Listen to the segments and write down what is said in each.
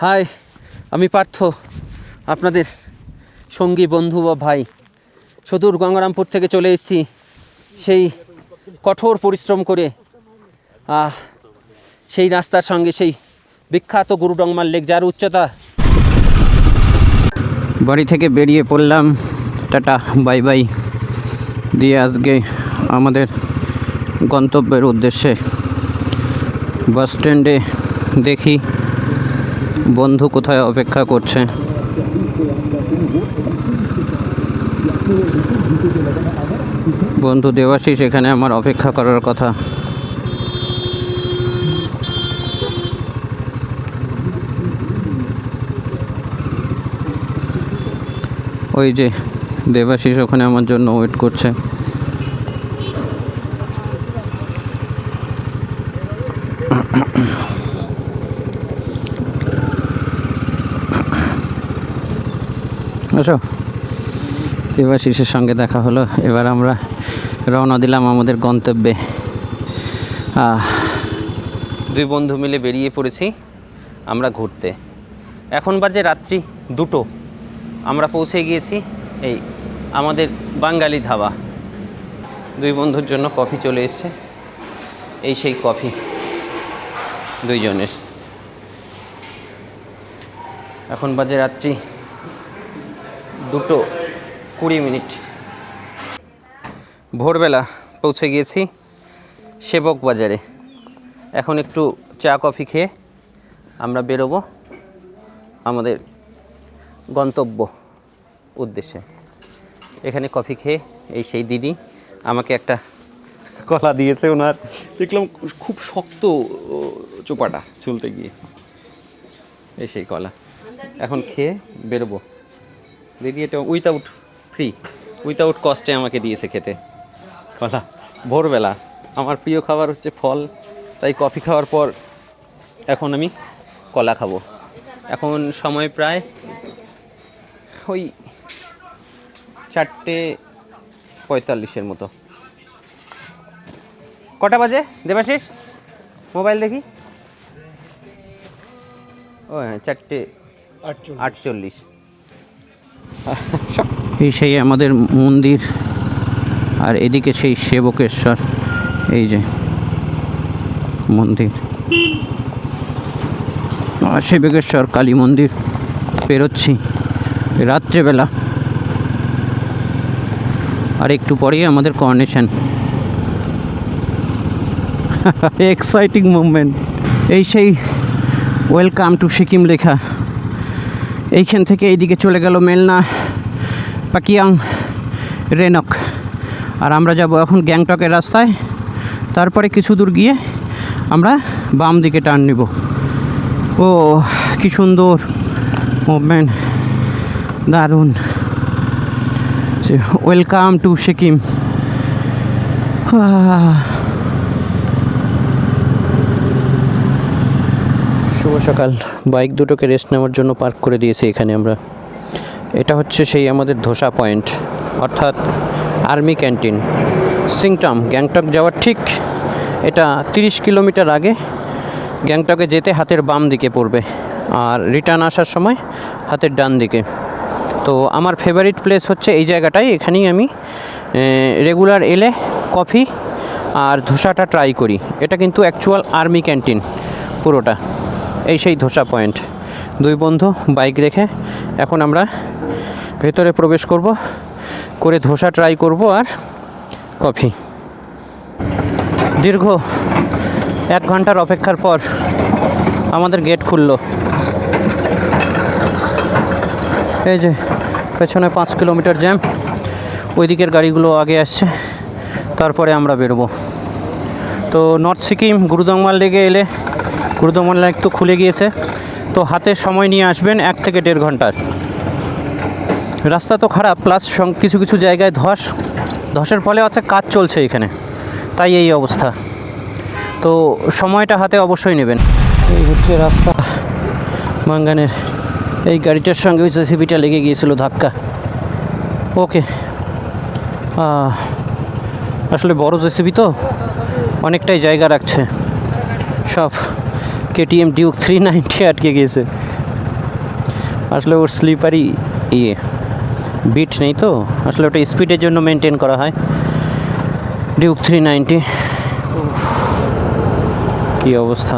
High, আমি পার্থ, আপনাদের সঙ্গী বন্ধু বা ভাই। সুদূর গঙ্গারামপুর থেকে চলে এসেছি সেই কঠোর পরিশ্রম করে সেই রাস্তার সঙ্গে সেই বিখ্যাত গুরুডংমার লেক, যার উচ্চতা। বাড়ি থেকে বেরিয়ে পড়লাম, টাটা বাই বাই দিয়ে আজকে আমাদের গন্তব্যের উদ্দেশ্যে। বাস স্ট্যান্ডে দেখি বন্ধু কোথায় অপেক্ষা করছে। বন্ধু দেবাশিস এখানে আমার অপেক্ষা করার কথা। ওই যে দেবাশিস ওখানে আমার জন্য ওয়েট করছে। আসো, দেবাশিসের সঙ্গে দেখা হলো। এবার আমরা রওনা দিলাম আমাদের গন্তব্যে। দুই বন্ধু মিলে বেরিয়ে পড়েছি আমরা ঘুরতে। এখন বাজে রাত্রি 2টো। আমরা পৌঁছে গিয়েছি এই আমাদের বাঙালি ধাবা। দুই বন্ধুর জন্য কফি চলে এসছে। এই সেই কফি দুইজনের। এখন বাজে রাত্রি 2:20। ভোরবেলা পৌঁছে গিয়েছি সেবক বাজারে। এখন একটু চা কফি খেয়ে আমরা বেরোবো আমাদের গন্তব্য উদ্দেশ্যে। এখানে কফি খেয়ে এই সেই দিদি আমাকে একটা কলা দিয়েছে। ওনার দেখলাম খুব শক্ত চোপাটা চুলতে গিয়ে। এই সেই কলা এখন খেয়ে বেরোবো। দিদি এটা উইথাউট কস্টে আমাকে দিয়েছে খেতে কলা। ভোরবেলা আমার প্রিয় খাবার হচ্ছে ফল, তাই কফি খাওয়ার পর এখন আমি কলা খাবো। এখন সময় প্রায় ওই 4:45 মতো। কটা বাজে দেবাশিস? মোবাইল দেখি। ও হ্যাঁ, 4:48। এই সেই আমাদের মন্দির, আর এদিকে সেই সেবকেশ্বর। এই যে মন্দির, সেবকেশ্বর কালী মন্দির পেরোচ্ছি রাত্রেবেলা। আর একটু পরেই আমাদের করোনেশন। Exciting movement. এই সেই ওয়েলকাম টু সিকিম লেখা। এইখান থেকে এইদিকে চলে গেল মেলনা, পাকিয়াং, রেনক। আর আমরা যাব এখন গ্যাংটকের রাস্তায়। তারপরে কিছু দূর গিয়ে আমরা বাম দিকে টার্ন নিব। ও কি সুন্দর মুভমেন্ট, দারুণ। Welcome to Sikkim. শুভ সকাল। বাইক দুটোকে রেস্ট নেওয়ার জন্য পার্ক করে দিয়েছি এখানে আমরা। এটা হচ্ছে সেই আমাদের ধোসা পয়েন্ট, অর্থাৎ আর্মি ক্যান্টিন। সিংটাম গ্যাংটক যাওয়ার ঠিক এটা 30 কিলোমিটার আগে। গ্যাংটকে যেতে হাতের বাম দিকে পড়বে, আর রিটার্ন আসার সময় হাতের ডান দিকে। তো আমার ফেভারিট প্লেস হচ্ছে এই জায়গাটাই। এখানেই আমি রেগুলার এলে কফি আর ধোসাটা ট্রাই করি। এটা কিন্তু অ্যাকচুয়াল আর্মি ক্যান্টিন পুরোটা। এই সেই ধোসা পয়েন্ট। দুই বন্ধু বাইক রেখে এখন আমরা ভেতরে প্রবেশ করে ধোসা ট্রাই করব আর কফি। দীর্ঘ 1 ঘন্টার অপেক্ষার পর আমাদের গেট খুললো। এই যে পেছনে 5 কিলোমিটার জ্যাম, ওই দিকের গাড়িগুলো আগে আসছে, তারপরে আমরা বেরোবো। তো নর্থ সিকিম গুরুদংমার লেকে এলে, গুরুদংমার লেক তো খুলে গিয়েছে, তো হাতে সময় নিয়ে আসবেন 1 থেকে 1.5 ঘন্টার। রাস্তা তো খারাপ, প্লাস কিছু কিছু জায়গায় ধসের ফলে হচ্ছে কাজ চলছে এখানে, তাই এই অবস্থা। তো সময়টা হাতে অবশ্যই নেবেন। এই হচ্ছে রাস্তা মাঙ্গানের। এই গাড়িটার সঙ্গে ওই জেসিবিটা লেগে গিয়েছিল ধাক্কা। ওকে, আসলে বড় জেসিবি তো অনেকটাই জায়গা রাখছে। সব KTM ডিউক 390 আটকে গিয়েছে। আসলে ওর স্লিপারই ইয়ে বিট নেই তো, আসলে ওটা স্পিডের জন্য মেনটেন করা হয়। ডিউক 390, কী অবস্থা।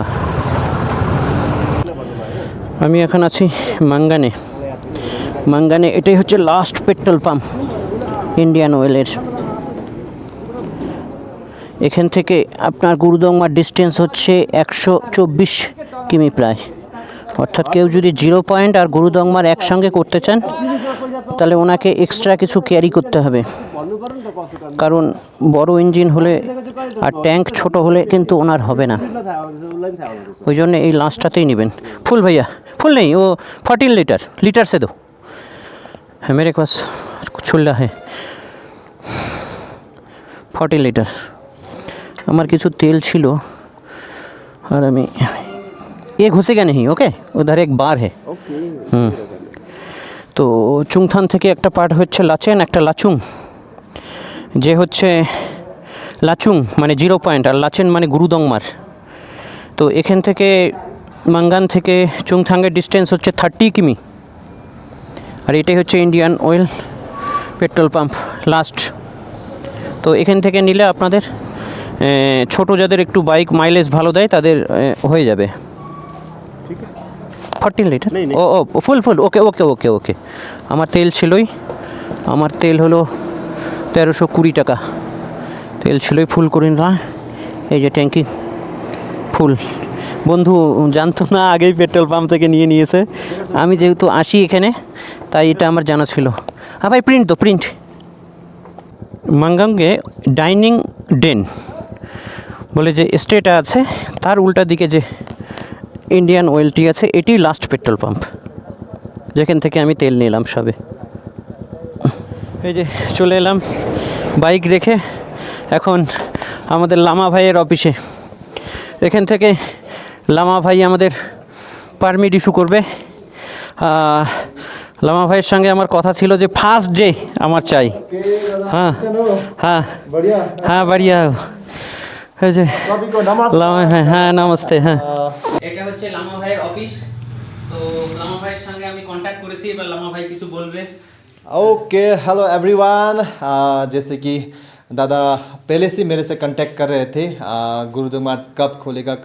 আমি এখন আছি মাঙ্গানে। এটাই হচ্ছে লাস্ট পেট্রোল পাম্প ইন্ডিয়ান অয়েলের। এখান থেকে আপনার গুরুদংমার ডিস্টেন্স হচ্ছে 124 কিমি প্রায়। অর্থাৎ কেউ যদি 0 পয়েন্ট আর গুরুদংমার একসঙ্গে করতে চান তাহলে ওনাকে এক্সট্রা কিছু ক্যারি করতে হবে, কারণ বড় ইঞ্জিন হলে আর ট্যাঙ্ক ছোট হলে কিন্তু ওনার হবে না। ওই জন্য এই লাস্টটাতেই নেবেন। ফুল ভাইয়া, ফুল নেই, ও 14 लीटर से दो है मेरे पास, छुल्ला है 14 लीटर। আমার কিছু তেল ছিল আর আমি ये घुसेगा नहीं, ओके उधर एक बार है। তো চুংথান থেকে একটা পার্ট হচ্ছে লাচেন, একটা লাচুং। যে হচ্ছে লাচুং মানে 0 পয়েন্ট আর লাচেন মানে গুরুদংমার। তো এখান থেকে মাঙ্গান থেকে চুংথাংয়ের ডিস্টেন্স হচ্ছে 30 কিমি। আর এটাই হচ্ছে Indian oil petrol pump last. তো এখান থেকে নিলে আপনাদের ছোটো যাদের একটু বাইক মাইলেজ ভালো দেয় তাদের হয়ে যাবে। 14 लीटर ও ফুল ওকে। আমার তেল ছিলই, আমার তেল হলো 1320 টাকা তেল ছিলই, ফুল করে নিলাম। এই যে ট্যাঙ্কি ফুল। বন্ধু জানতো না, আগেই পেট্রোল পাম্প থেকে নিয়েছে। আমি যেহেতু আসি এখানে তাই এটা আমার জানা ছিল। হ্যাঁ ভাই, প্রিন্ট মাঙ্গাঙ্গে ডাইনিং ডেন বলে যে স্টেটা আছে, তার উল্টা দিকে যে ইন্ডিয়ান অয়েলটি আছে, এটি লাস্ট পেট্রোল পাম্প যেখান থেকে আমি তেল নিলাম সবে। এই যে চলে এলাম বাইক রেখে এখন আমাদের লামা ভাইয়ের অফিসে। এখান থেকে লামা ভাই আমাদের পারমিট ইস্যু করবে। লামা ভাইয়ের সঙ্গে আমার কথা ছিল যে ফার্স্ট ডে আমার চাই। হ্যাঁ বাড়িয়া। এই যে লামা, হ্যাঁ নমস্তে। হ্যাঁ, এটা হচ্ছে লামা ভাইয়ের অফিস। তো লামা ভাইয়ের সঙ্গে আমি কন্ট্যাক্ট করেছি, এবার লামা ভাই কিছু বলবে। Okay hello everyone. जैसे कि दादा पहले से मेरे से कांटेक्ट कर रहे थे, गुरुद्वारा कब खोलेगा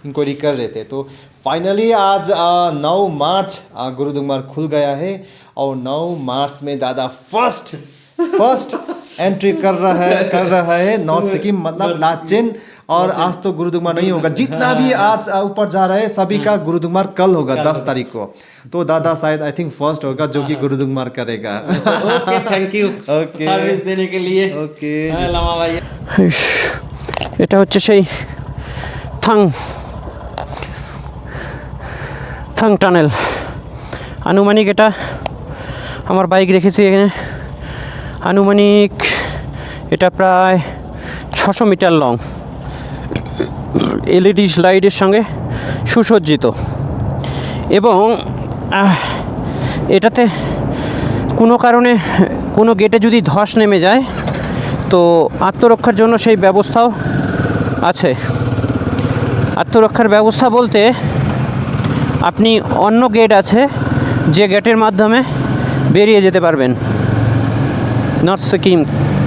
इंक्वायरी कर रहे थे। तो फाइनली आज 9 मार्च गुरुद्वारा खुल गया है और 9 मार्च में दादा फर्स्ट एंट्री कर रहा है नॉर्थ सिक्किम मतलब लाचेन। और आज तो गुरुद्वारा नहीं होगा, जितना भी आज ऊपर जा रहा है सभी का गुरुद्वारा कल होगा 10 तारीख को। तो दादा शायद आई थिंक फर्स्ट होगा जो कि गुरुद्वारा करेगा। ओके, थैंक यू সার্ভিস देने के लिए। ओके লামা ভাই। এটা হচ্ছে সেই থাং টানেল। আনুমানিক এটা আমার বাইক রেখেছি এখানে, আনুমানিক এটা প্রায় 600 মিটার লং, এলইডি লাইটের সঙ্গে সুসজ্জিত। এবং এটাতে কোনো কারণে কোনো গেটে যদি ধস নেমে যায় তো আত্মরক্ষার জন্য সেই ব্যবস্থাও আছে। আত্মরক্ষার ব্যবস্থা বলতে আপনি অন্য গেট আছে যে গেটের মাধ্যমে বেরিয়ে যেতে পারবেন। নর্থ সিকিম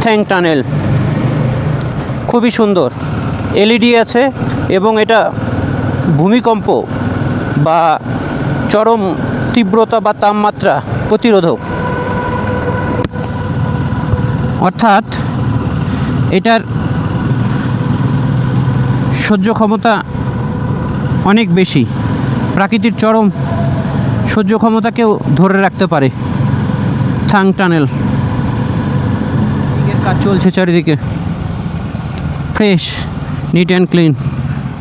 থাং টানেল খুবই সুন্দর, এলইডি আছে এবং এটা ভূমিকম্প বা চরম তীব্রতা বা তাপমাত্রা প্রতিরোধক। অর্থাৎ এটার সহ্য ক্ষমতা অনেক বেশি, প্রাকৃতিক চরম সহ্য ক্ষমতাকেও ধরে রাখতে পারে থাং টানেল। এর কাজ চলছে চারিদিকে, fresh neat and clean.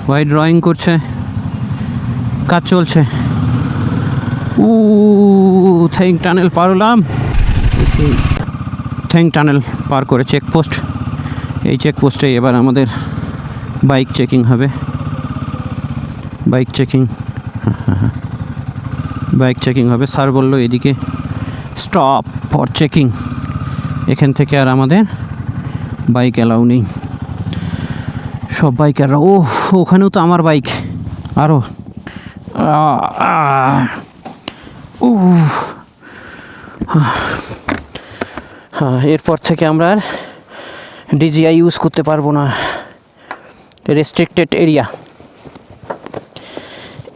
White drawing করছে, কাজ চলছে। থাং টানেল পার হলাম। থাং টানেল পার করে চেকপোস্ট, এই চেকপোস্টে এবার আমাদের বাইক চেকিং হবে। বাইক চেকিং হবে। স্যার বললো এদিকে স্টপ ফর চেকিং, এখান থেকে আর আমাদের বাইক অ্যালাউ নেই। সব বাইক অ্যালাউ। ওখানেও তো আমার বাইক আরও হ্যাঁ, এরপর থেকে আমরা আর ডিজিআই ইউজ করতে পারবো না। Restricted area,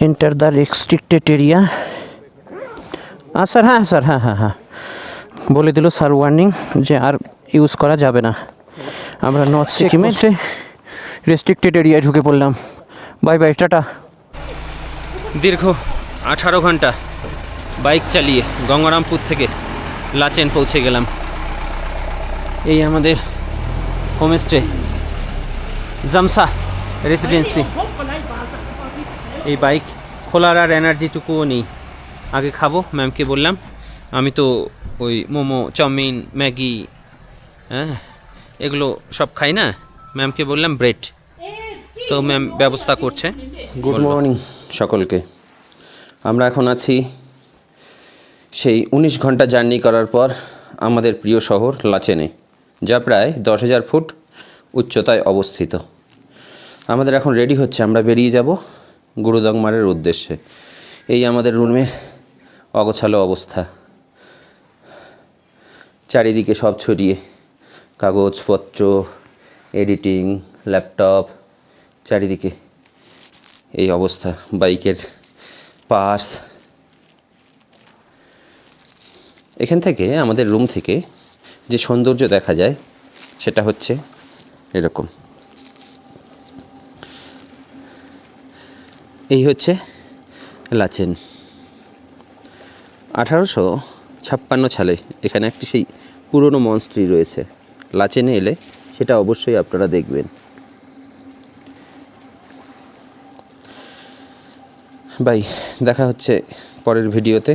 enter the restricted area. Sir, হ্যাঁ স্যার, হ্যাঁ হ্যাঁ হ্যাঁ, বলে দিল স্যার ওয়ার্নিং যে আর ইউজ করা যাবে না। আমরা নর্থ সিকিমে রেস্ট্রিক্টেড এরিয়ায় ঢুকে পড়লাম। Bye bye, tata. দীর্ঘ 18 ঘন্টা বাইক চালিয়ে গঙ্গারামপুর থেকে লাচেন পৌঁছে গেলাম। এই আমাদের হোমস্টে, জামসা রেসিডেন্সি। এই বাইক খোলার আর এনার্জিটুকুও নেই। আগে খাবো, ম্যামকে বললাম আমি তো ওই মোমো, চাউমিন, ম্যাগি, হ্যাঁ এগুলো সব খাই না। ম্যামকে বললাম ব্রেড, তো ম্যাম ব্যবস্থা করছে। গুড মর্নিং সকলকে। আমরা এখন আছি সেই 19 ঘন্টা জার্নি করার পর আমাদের প্রিয় শহর লাচেনে, যা প্রায় 10,000 ফুট উচ্চতায় অবস্থিত। আমাদের এখন রেডি হচ্ছে, আমরা বেরিয়ে যাব গুরুদংমারের উদ্দেশ্যে। এই আমাদের রুমের অগোছালো অবস্থা, চারিদিকে সব ছড়িয়ে কাগজপত্র, এডিটিং, ল্যাপটপ, চারিদিকে এই অবস্থা। বাইকের পার্স। এখান থেকে আমাদের রুম থেকে যে সৌন্দর্য দেখা যায় সেটা হচ্ছে এরকম। এই হচ্ছে লাচেন। 1856 সালে এখানে একটি সেই পুরনো মনস্ট্রি রয়েছে। লাচেনে এলে সেটা অবশ্যই আপনারা দেখবেন। বাই, দেখা হচ্ছে পরের ভিডিওতে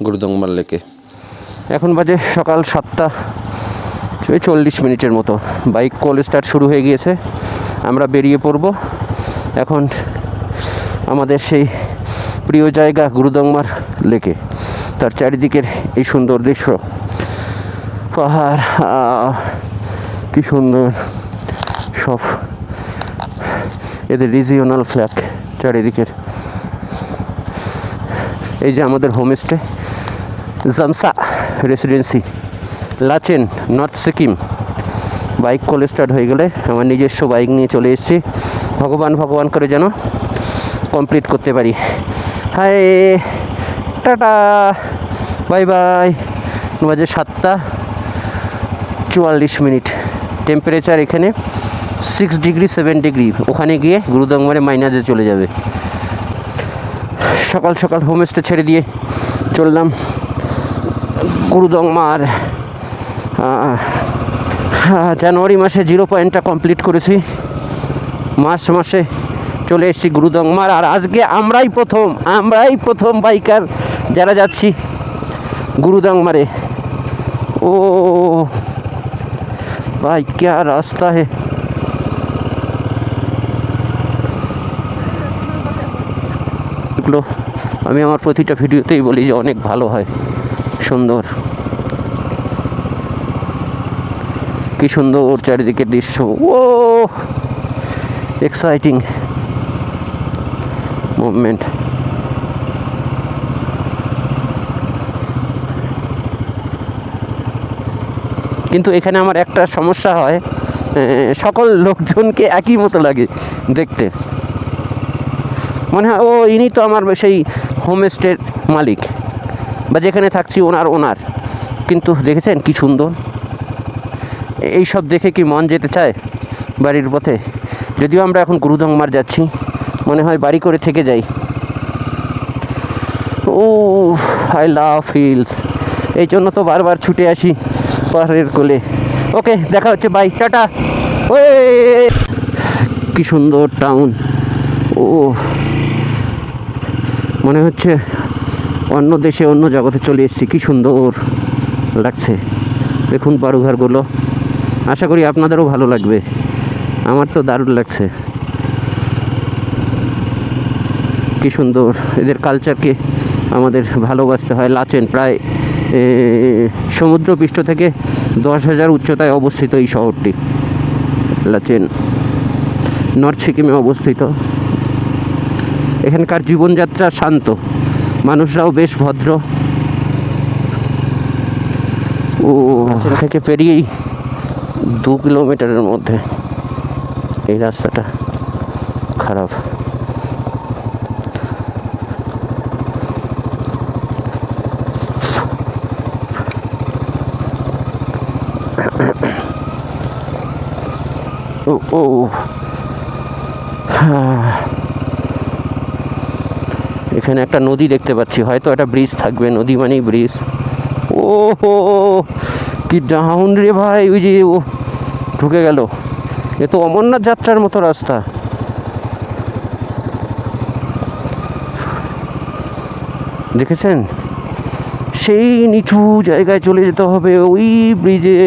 গুরুদংমার লেকে। এখন বাজে সকাল 7:40 মতো। বাইক কোল্ড স্টার্ট শুরু হয়ে গিয়েছে, আমরা বেরিয়ে পড়ব এখন আমাদের সেই প্রিয় জায়গা গুরুদংমার লেকে। তার চারিদিকের এই সুন্দর দৃশ্য, পাহাড়, কি সুন্দর সব এদের রিজিওনাল ফ্ল্যাগ চারিদিকের। এই যে আমাদের homestay, Jamsa residency, Lachen, north Sikkim. Bike কল স্টার্ট হয়ে গেলে আমার নিজস্ব বাইক নিয়ে চলে এসেছি। ভগবান করে যেন কমপ্লিট করতে পারি। Hi, tata, bye bye. বাজে 7:44। টেম্পারেচার এখানে 6 ডিগ্রি 7 ডিগ্রি, ওখানে গিয়ে গুরুদংমারে মাইনাসে চলে যাবে। সকাল সকাল হোমস্টে ছেড়ে দিয়ে চললাম গুরুদংমার। জানুয়ারি মাসে 0 পয়েন্টটা কমপ্লিট করেছি, মার্চ মাসে চলে এসেছি গুরুদংমার। আর আজকে আমরাই প্রথম বাইকার যারা যাচ্ছি গুরুদংমারে। ও ভাই, क्या রাস্তা হে। এগুলো আমি আমার প্রতিটা ভিডিওতেই বলি যে অনেক ভালো হয়, সুন্দর, কি সুন্দর চারিদিকের দৃশ্য। ও এক্সাইটিং মুভমেন্ট। কিন্তু এখানে আমার একটা সমস্যা হয়, সকল লোকজনকে একই মতো লাগে দেখতে। মনে হয় ও ইনি তো আমার সেই হোমস্টের মালিক, বা যেখানে থাকছি ওনার। কিন্তু দেখেছেন কি সুন্দর, এই সব দেখে কি মন যেতে চায় বাড়ির পথে? যদিও আমরা এখন গুরুদংমার যাচ্ছি, মনে হয় বাড়ি করে থেকে যাই। ও আই লাভ হিলস, এই জন্য তো বারবার ছুটে আসি পাহাড়ের কোলে। ওকে, দেখা হচ্ছে, বাই, টাটা। ওয়ে, কি সুন্দর টাউন। ও মনে হচ্ছে অন্য দেশে, অন্য জগতে চলে এসেছি। কি সুন্দর লাগছে, দেখুন বাড়িঘরগুলো। আশা করি আপনাদেরও ভালো লাগবে, আমার তো দারুণ লাগছে। কি সুন্দর, এদের কালচারকে আমাদের ভালোবাসতে হয়। লাচেন প্রায় সমুদ্রপৃষ্ঠ থেকে 10,000 উচ্চতায় অবস্থিত এই শহরটি। লাচেন নর্থ সিকিমে অবস্থিত। এখানকার জীবনযাত্রা শান্ত, মানুষরাও বেশ ভদ্র। ও এখান থেকে পেরিয়েই 2 কিলোমিটারের মধ্যে এই রাস্তাটা খারাপ। ও ও এখানে একটা নদী দেখতে পাচ্ছি, হয়তো একটা ব্রিজ থাকবে, নদী মানেই ব্রিজ। ও হো কি ডাউন রে ভাই, ওই যে ও ঢুকে গেল। এ তো অমরনাথ যাত্রার মতো রাস্তা। দেখেছেন, সেই নিচু জায়গায় চলে যেতে হবে ওই ব্রিজে।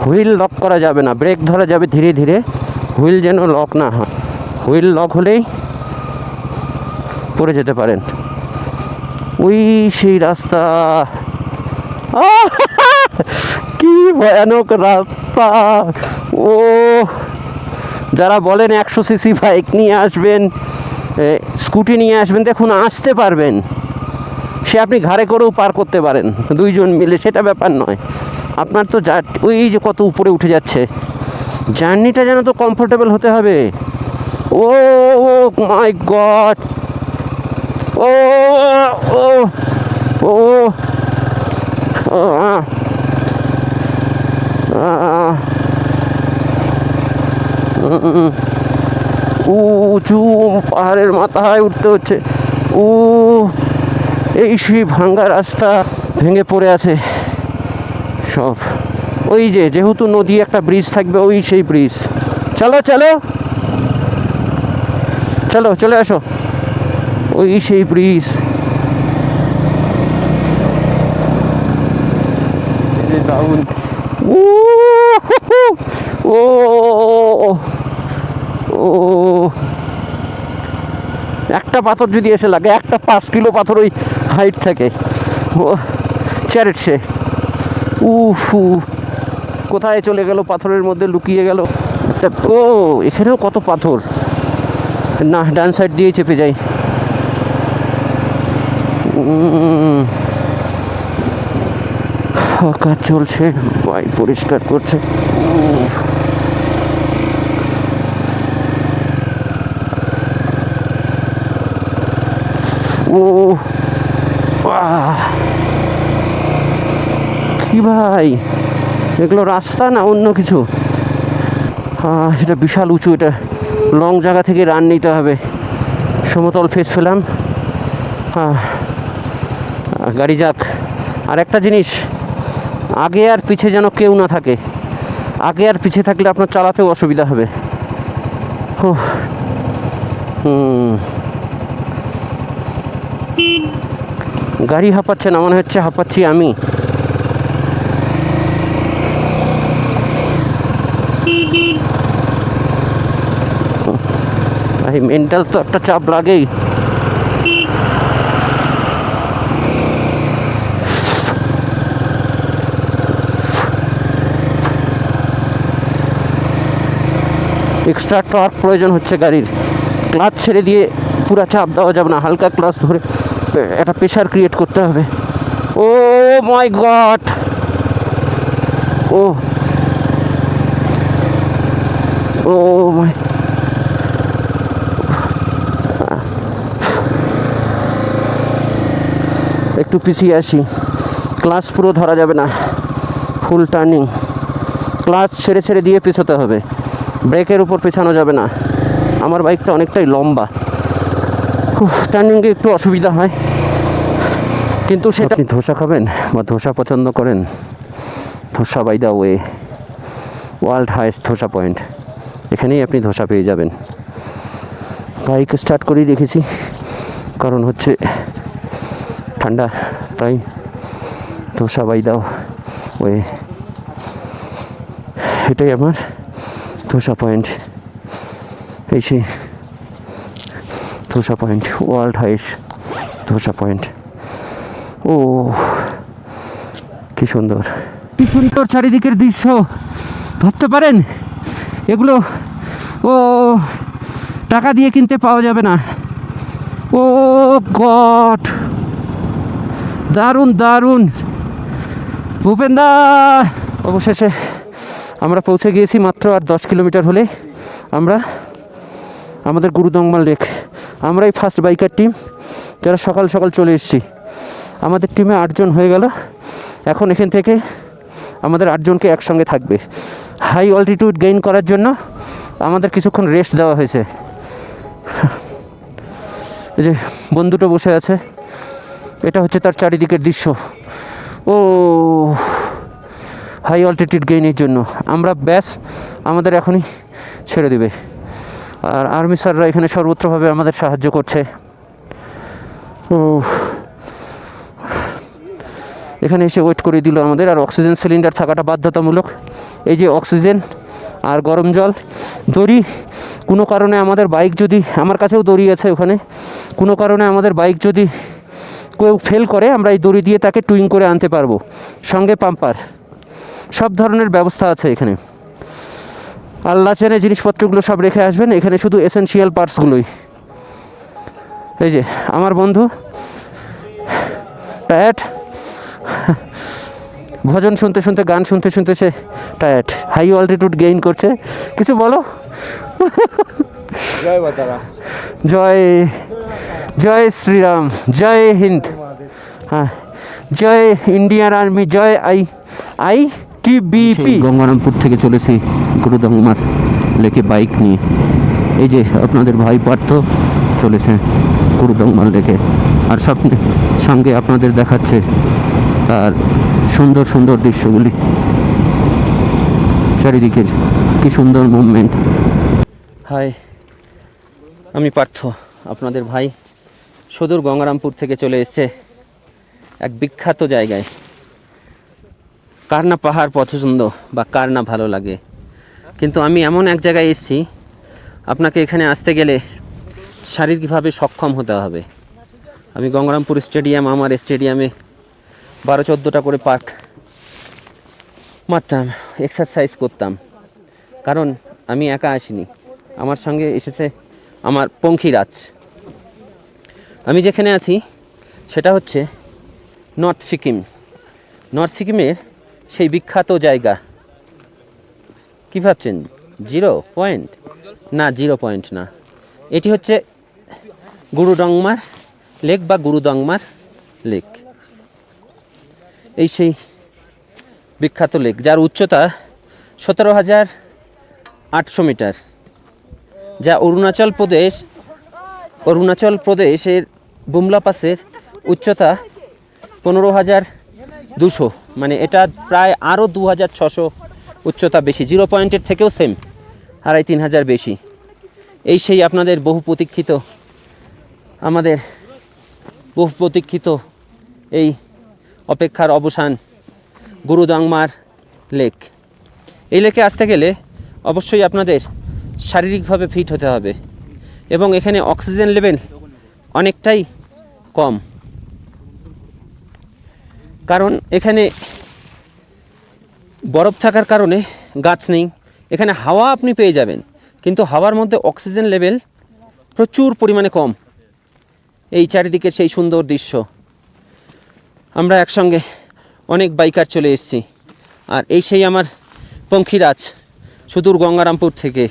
হুইল লক করা যাবে না, ব্রেক ধরা যাবে ধীরে ধীরে, হুইল যেন লক না হয়। হুইল লক হলেই পড়ে যেতে পারেন। ওই সেই রাস্তা, কি ভয়ানক রাস্তা। ও যারা বলেন 100 সিসি বাইক নিয়ে আসবেন, স্কুটি নিয়ে আসবেন, দেখুন আসতে পারবেন। সে আপনি ঘাড়ে করেও পার করতে পারেন 2 জন মিলে, সেটা ব্যাপার নয়। আপনার তো ওই যে কত উপরে উঠে যাচ্ছে, জার্নিটা যেন তো কমফোর্টেবল হতে হবে। ও মাই গড, ও ও ও উঁচু পাহাড়ের মাথায় উঠতে হচ্ছে। ও এই সেই ভাঙ্গা রাস্তা, ভেঙে পড়ে আছে সব। ওই যে যেহেতু নদী, একটা ব্রিজ থাকবে, ওই সেই ব্রিজ। চলো চলো চলো, চলে আসো, ওই সেই ব্রিজ। যে ডাউন, ও ও একটা পাথর যদি এসে লাগে, একটা 5 কিলো পাথর ওই হাইট থাকে, ও চ্যারেট সে। উফু, কোথায় চলে গেল, পাথরের মধ্যে লুকিয়ে গেল। ও এখানেও কত পাথর। না, ডান সাইড দিয়ে চেপে যাই। কাজ চলছে, ভাই পরিষ্কার করছে। ও কি ভাই, এগুলো রাস্তা না অন্য কিছু? এটা বিশাল উঁচু, এটা লং জায়গা থেকে রান নিতে হবে। সমতল ফেস পেলাম, গাড়ি যাক। আর একটা জিনিস, আগে আর পিছে যেন কেউ না থাকে। আগে আর পিছে থাকলে আপনার চালাতেও অসুবিধা হবে। গাড়ি হাঁপাচ্ছে না, মনে হচ্ছে হাঁপাচ্ছি আমি। ভাই মেন্টাল তো একটা চাপ লাগেই। এক্সট্রা টর্ক প্রয়োজন হচ্ছে গাড়ির। ক্লাচ ছেড়ে দিয়ে পুরা চাপ দেওয়া যাবে না, হালকা ক্লাচ ধরে একটা প্রেশার ক্রিয়েট করতে হবে। ও মাই গড, ও ও মাই, একটু পিছিয়ে আসি। ক্লাচ পুরো ধরা যাবে না, ফুল টার্নিং। ক্লাচ ছেড়ে ছেড়ে দিয়ে পেছোতে হবে, ব্রেকের উপর পেছানো যাবে না। আমার বাইকটা অনেকটাই লম্বা, টার্নিংয়ে একটু অসুবিধা হয়, কিন্তু সেটা। আপনি ধোসা খাবেন বা ধোসা পছন্দ করেন, dosa by the way, world highest dosa point, এখানেই আপনি ধোসা পেয়ে যাবেন। বাইক স্টার্ট করেই রেখেছি, কারণ হচ্ছে ঠান্ডা, তাই ধোসা বাই দ্য ওয়ে, এটাই আমার ধোসা পয়েন্ট। এই সেই dosa point, world highest dosa point. ও কি সুন্দর, কি সুন্দর চারিদিকের দৃশ্য, ভাবতে পারেন এগুলো। ও ও টাকা দিয়ে কিনতে পাওয়া যাবে না। ও গড, দারুণ দারুণ ভূপেন্দা। অবশেষে আমরা পৌঁছে গিয়েছি, মাত্র আর 10 কিলোমিটার হলে আমরা আমাদের গুরুদংমাল লেক। আমরাই ফার্স্ট বাইকার টিম যারা সকাল সকাল চলে এসেছি। আমাদের টিমে 8 জন হয়ে গেল। এখন এখান থেকে আমাদের 8 জনকে একসঙ্গে থাকবে। হাই অল্টিটিউড গেইন করার জন্য আমাদের কিছুক্ষণ রেস্ট দেওয়া হয়েছে। এই যে বন্ধুটা বসে আছে, এটা হচ্ছে তার চারিদিকের দৃশ্য। ও হাই অল্টিটিউড গেইনের জন্য আমরা ব্যাস আমাদের এখনই ছেড়ে দেবে। আর আর্মি স্যাররা এখানে সর্বত্রভাবে আমাদের সাহায্য করছে। ও এখানে এসে ওয়েট করে দিল আমাদের। আর অক্সিজেন সিলিন্ডার থাকাটা বাধ্যতামূলক। এই যে অক্সিজেন আর গরম জল, দড়ি। কোনো কারণে আমাদের বাইক যদি, আমার কাছেও দড়ি আছে ওখানে, কোনো কারণে আমাদের বাইক যদি কেউ ফেল করে আমরা এই দড়ি দিয়ে তাকে টুইং করে আনতে পারবো। সঙ্গে পাম্পার, সব ধরনের ব্যবস্থা আছে এখানে। আল্লাহ চেনে জিনিসপত্রগুলো সব রেখে আসবেন এখানে, শুধু এসেনশিয়াল পার্টসগুলোই। এই যে আমার বন্ধু টায়ার্ড, ভজন শুনতে শুনতে, গান শুনতে শুনতে সে টায়ার্ড। হাই অল্টিটিউড গেইন করছে। কিছু বলো। জয় বাতারা, জয় জয় শ্রীরাম, জয় হিন্দ, হ্যাঁ জয় ইন্ডিয়ান আর্মি, জয় ITBP। গঙ্গারামপুর থেকে চলেছি গুরুদংমার লেকে বাইক নিয়ে। এই যে আপনাদের ভাই পার্থ চলেছে গুরুদংমার লেকে, আর সঙ্গে আপনাদের দেখাচ্ছে আর সুন্দর সুন্দর দৃশ্যগুলি চারিদিকের। কি সুন্দর মুভমেন্ট। হাই, আমি পার্থ, আপনাদের ভাই সুদূর গঙ্গারামপুর থেকে চলে এসেছে এক বিখ্যাত জায়গায়। কার না পাহাড় পছন্দ বা কার না ভালো লাগে, কিন্তু আমি এমন এক জায়গায় এসেছি, আপনাকে এখানে আসতে গেলে শারীরিকভাবে সক্ষম হতে হবে। আমি গঙ্গারামপুর স্টেডিয়াম, আমার স্টেডিয়ামে 12-14টা করে পার্ক মারতাম, এক্সারসাইজ করতাম। কারণ আমি একা আসিনি, আমার সঙ্গে এসেছে আমার পঙ্খিরাজ। আমি যেখানে আছি সেটা হচ্ছে নর্থ সিকিম। নর্থ সিকিমের সেই বিখ্যাত জায়গা। কী ভাবছেন 0 পয়েন্ট? না, 0 পয়েন্ট না, এটি হচ্ছে গুরুদংমার লেক বা গুরুদংমার লেক। এই সেই বিখ্যাত লেক, যার উচ্চতা 17,800 মিটার, যা অরুণাচল প্রদেশের বুমলা পাসের উচ্চতা 15,200, মানে এটা প্রায় আরও 2,600 উচ্চতা বেশি। 0 পয়েন্টের থেকেও সেম, 2,500 বেশি। এই সেই আপনাদের বহু প্রতীক্ষিত এই অপেক্ষার অবসান, গুরুদংমার লেক। এই লেকে আসতে গেলে অবশ্যই আপনাদের শারীরিকভাবে ফিট হতে হবে, এবং এখানে অক্সিজেন লেভেল অনেকটাই কম। কারণ এখানে বরফ থাকার কারণে গাছ নেই। এখানে হাওয়া আপনি পেয়ে যাবেন, কিন্তু হাওয়ার মধ্যে অক্সিজেন লেভেল প্রচুর পরিমাণে কম। এই চারিদিকে সেই সুন্দর দৃশ্য। আমরা একসঙ্গে অনেক বাইকার চলে এসেছি, আর এই সেই আমার পঙ্খিরাজ সুদূর গঙ্গারামপুর থেকে।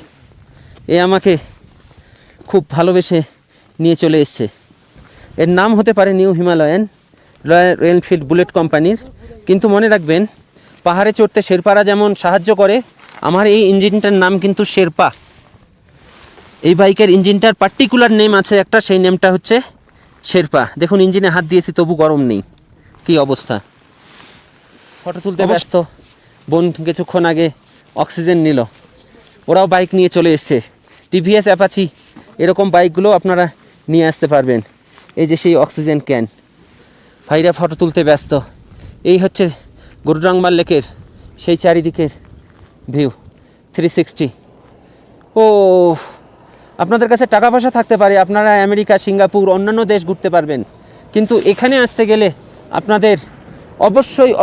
এ আমাকে খুব ভালোবেসে নিয়ে চলে এসছে। এর নাম হতে পারে new Himalayan royal Enfield bullet কোম্পানির, কিন্তু মনে রাখবেন পাহাড়ে চড়তে শেরপারা যেমন সাহায্য করে, আমার এই ইঞ্জিনটার নাম কিন্তু শেরপা। এই বাইকের ইঞ্জিনটার পার্টিকুলার নেম আছে একটা, সেই নেমটা হচ্ছে শেরপা। দেখুন ইঞ্জিনে হাত দিয়েছি তবু গরম নেই, কি অবস্থা। ফটো তুলতে ব্যস্ত। বোন কিছুক্ষণ আগে অক্সিজেন নিল, ওরাও বাইক নিয়ে চলে এসছে। টিভিএস অ্যাপাচি এরকম বাইকগুলো আপনারা নিয়ে আসতে পারবেন। এই যে সেই অক্সিজেন ক্যান। ভাইরা ফটো তুলতে ব্যস্ত। এই হচ্ছে গুরুদংমার লেকের সেই চারিদিকের ভিউ 360। ও আপনাদের কাছে টাকা পয়সা থাকতে পারে, আপনারা আমেরিকা, সিঙ্গাপুর, অন্যান্য দেশ ঘুরতে পারবেন, কিন্তু এখানে আসতে গেলে আপনাদের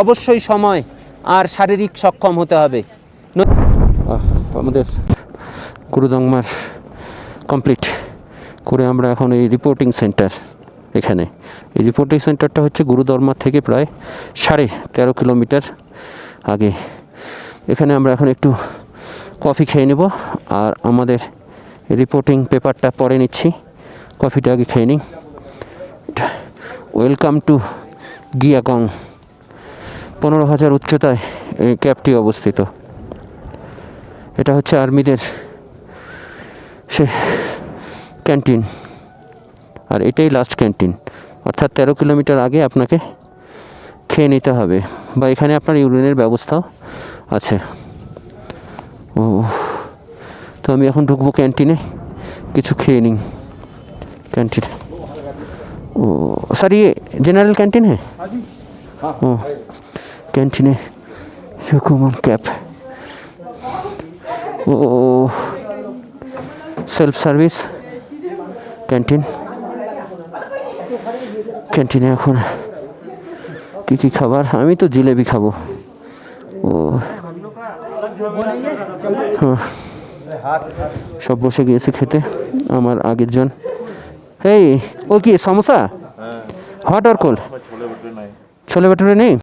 অবশ্যই সময় আর শারীরিক সক্ষম হতে হবে। আমাদের গুরুদংমার কমপ্লিট করে আমরা এখন এই রিপোর্টিং সেন্টার, এখানে এই রিপোর্টিং সেন্টারটা হচ্ছে গুরুদরমার থেকে প্রায় 13.5 কিলোমিটার আগে। এখানে আমরা এখন একটু কফি খেয়ে নেব, আর আমাদের রিপোর্টিং পেপারটা পরে নিচ্ছি, কফিটা আগে খেয়ে নিই। Welcome to গিয়াগং। 15,000 উচ্চতায় এই ক্যাবটি অবস্থিত। এটা হচ্ছে আর্মিদের সে ক্যান্টিন, আর এটাই লাস্ট ক্যান্টিন, অর্থাৎ 13 কিলোমিটার আগে আপনাকে খেয়ে নিতে হবে, বা এখানে আপনার ইউরিনের ব্যবস্থাও আছে। ও, তো আমি এখন ঢুকবো ক্যান্টিনে, কিছু খেয়ে নিই ক্যান্টিনে। ও सर ये जनरल कैंटीन है? ओ कैंटीन है कॉमन कैप। ओ সেলফ সার্ভিস ক্যান্টিন। ক্যান্টিনে এখন কী কী খাবার, আমি তো জিলেবি খাবো। ও হ্যাঁ, সব বসে গিয়েছে খেতে। আমার আগের জন, এই ও কি সমোসা, হট আর কোল্ড? छोले भटूरे नहीं।